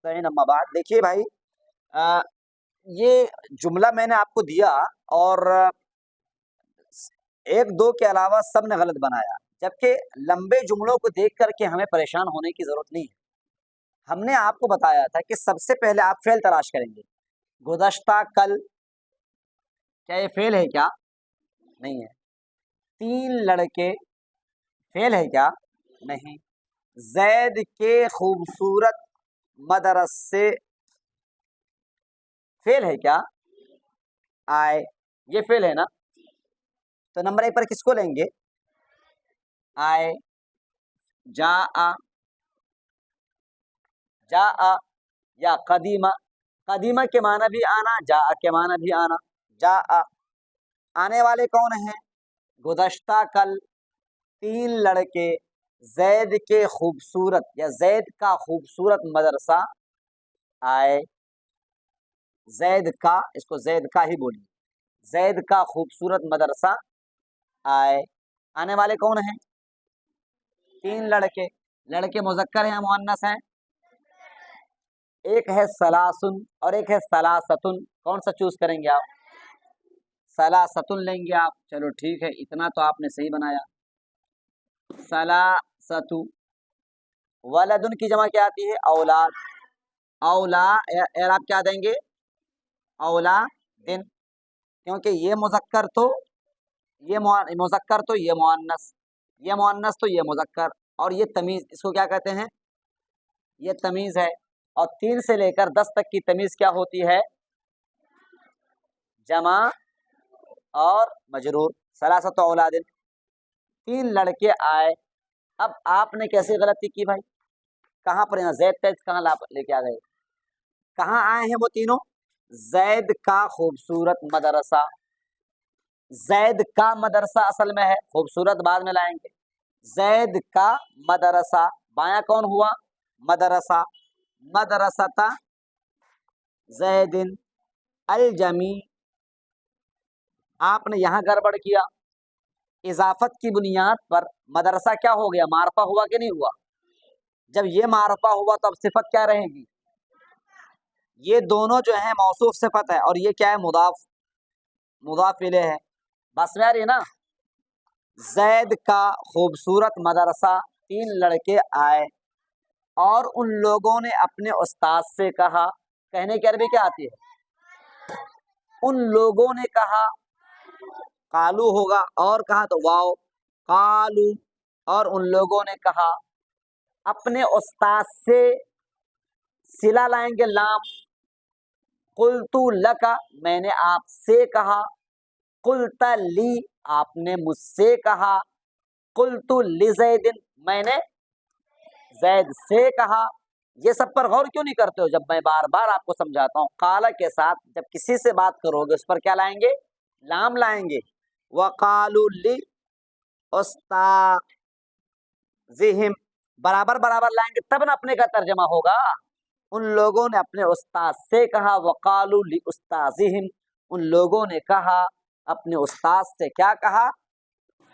अम्मा बाद। देखिए भाई, आ, ये जुमला मैंने आपको दिया और एक दो के अलावा सब ने गलत बनाया, जबकि लंबे जुमलों को देख करके हमें परेशान होने की जरूरत नहीं है। हमने आपको बताया था कि सबसे पहले आप फेल तलाश करेंगे। गुज़श्ता कल, क्या ये फेल है क्या? नहीं है। 3 लड़के, फेल है क्या? नहीं। जैद के खूबसूरत मदरसे, फेल है क्या? आए, ये फेल है ना? तो नंबर 1 पर किसको लेंगे? आए। जा आ, जा आ या कदीमा। कदीमा के माना भी आना, जा आ के माना भी आना। जा आ, आने वाले कौन हैं? गुज़श्ता कल 3 लड़के जैद के खूबसूरत या जैद का खूबसूरत मदरसा आए। जैद का, इसको जैद का ही बोलिए, जैद का खूबसूरत मदरसा आए। आने वाले कौन हैं? 3 लड़के। लड़के मुज़क्कर हैं या मुअन्नस हैं? एक है सलासुन और एक है सलासतुन। कौन सा चूज करेंगे आप? सलासतुन लेंगे आप। चलो ठीक है, इतना तो आपने सही बनाया। सलासतु। वलदुन की जमा क्या आती है? औलाद। औला, आप क्या देंगे? औलादिन, क्योंकि ये मुज़क्कर तो ये मुज़क्कर तो ये मुअन्नस, ये मुअन्नस तो ये मुज़क्कर, और ये तमीज़, इसको क्या कहते हैं? ये तमीज़ है। और 3 से लेकर 10 तक की तमीज़ क्या होती है? जमा और मजरूर। सलासत औलादिन, 3 लड़के आए। अब आपने कैसे गलती की भाई? कहाँ पर यहाँ जैद तैद कहाँ लेके आ गए? कहाँ आए हैं वो तीनों? जैद का खूबसूरत मदरसा। जैद का मदरसा असल में है, खूबसूरत बाद में लाएंगे। जैद का मदरसा, बाया कौन हुआ? मदरसा। मदरसता जैदिन अल जमी। आपने यहाँ गड़बड़ किया। इजाफत की बुनियाद पर मदरसा क्या हो गया? मारफा हुआ कि नहीं हुआ? जब ये मारफा हुआ तो अब सिफत क्या रहेगी? ये दोनों जो है मौसूफ सिफत है, और ये क्या है? मुदाफ, मुदाफ इले है। बस में आ रही है ना? जैद का खूबसूरत मदरसा, 3 लड़के आए और उन लोगों ने अपने उस्ताद से कहा। कहने की अरबी क्या आती है? उन लोगों ने कहा, कालू होगा, और कहा तो वाओ, कालू। और उन लोगों ने कहा, अपने उस्ताद से सिला लाएंगे लाम। कुल्तु लका, मैंने आपसे कहा। कुल्ता ली, आपने मुझसे कहा। कुल्तु लिज़ैदिन, मैंने जैद से कहा। ये सब पर गौर क्यों नहीं करते हो? जब मैं बार बार आपको समझाता हूँ, काला के साथ जब किसी से बात करोगे उस पर क्या लाएंगे? लाम लाएंगे। वकालू ली उस्ताज़िहिम, बराबर बराबर लाएंगे तब ना अपने का तर्जमा होगा। उन लोगों ने अपने उस्ताद से कहा। वकालू ली उस्ताज़िहिम, उन लोगों ने कहा, अपने उस्ताद से क्या कहा?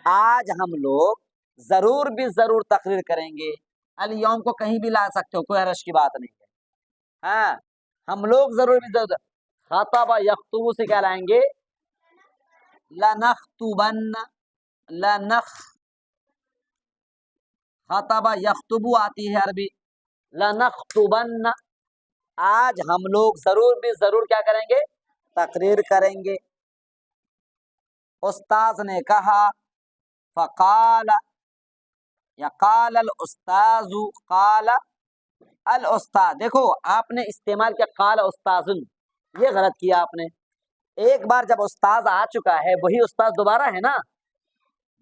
आज हम लोग जरूर भी जरूर तकरीर करेंगे। अल यौम को कहीं भी ला सकते हो, कोई हर्ज की बात नहीं है। हाँ, हम लोग जरूर भी जरूर। खतबा यख्तुबु से क्या लाएंगे? लनख्तुबन्न, लनख, खतबा यख्तुबु आती है अरबी। लनख्तुबन्न, आज हम लोग जरूर भी जरूर क्या करेंगे? तकरीर करेंगे। उस्ताद ने कहा। फ़क़ाल या क़ाल अल उस्ताज़ु, क़ाल अल उस्ताद। देखो आपने इस्तेमाल किया क़ाल उस्ताज़ुन, ये गलत किया आपने। एक बार जब उस्ताद आ चुका है, वही उस्ताद दोबारा है ना?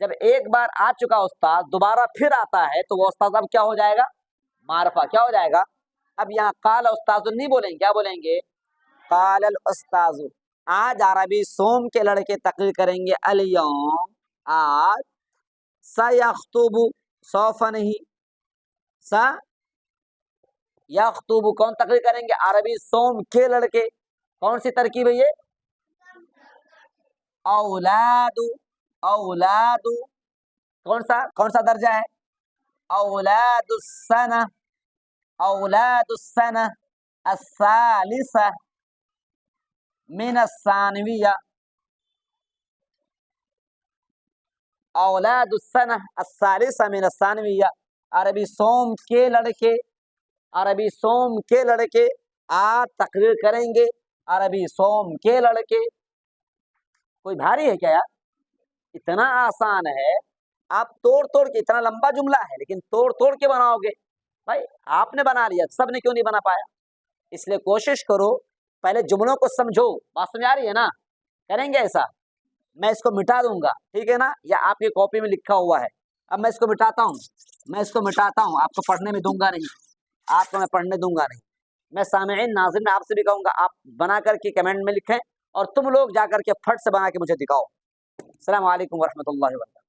जब एक बार आ चुका उस्ताद दोबारा फिर आता है तो वो उस्ताद अब क्या हो जाएगा? मारफा। क्या हो जाएगा? अब यहाँ क़ाल उस्ताज़ुन नहीं बोलेंगे, क्या बोलेंगे? क़ाल अल उस्ताज़ु। आज अरबी सोम के लड़के तकरीर करेंगे। अल यौम, आज। सयख्तुबु, सौफा नहीं, सा यख्तुबु, कौन तकरीर करेंगे? अरबी सोम के लड़के। कौन सी तरकीब है ये? औलादु, औलादु, कौन सा दर्जा है? औलादुस्सना, औलादुस्सना, الثالثہ من الثانویہ، اولاد السنہ الثالثہ من الثانویہ، عربی سوم کے لڑکے، عربی سوم کے لڑکے آج تقریر کریں گے، عربی سوم کے لڑکے۔ کوئی بھاری ہے کیا یار؟ اتنا آسان ہے، آپ توڑ توڑ کے، اتنا لمبا جملہ ہے لیکن توڑ توڑ کے بناؤ گے۔ بھائی آپ نے بنا لیا، سب نے کیوں نہیں بنا پایا؟ اس لیے کوشش کرو پہلے جملوں کو سمجھو۔ بات سمجھ آ رہی ہے نا؟ کریں گے ایسا؟ میں اس کو مٹا دوں گا، ٹھیک ہے نا؟ یا آپ کی کاپی میں لکھا ہوا ہے، اب میں اس کو مٹاتا ہوں، میں اس کو مٹاتا ہوں، آپ کو پڑھنے میں دوں گا نہیں، آپ کو میں پڑھنے دوں گا نہیں۔ میں سامعین ناظرین آپ سے بھی کہوں گا آپ بنا کر کے کمنٹ میں لکھیں، اور تم لوگ جا کر کے پھٹ سے بنا کے مجھے دکھاؤ۔ السلام علیکم ورحمۃ اللہ وبرکاتہ۔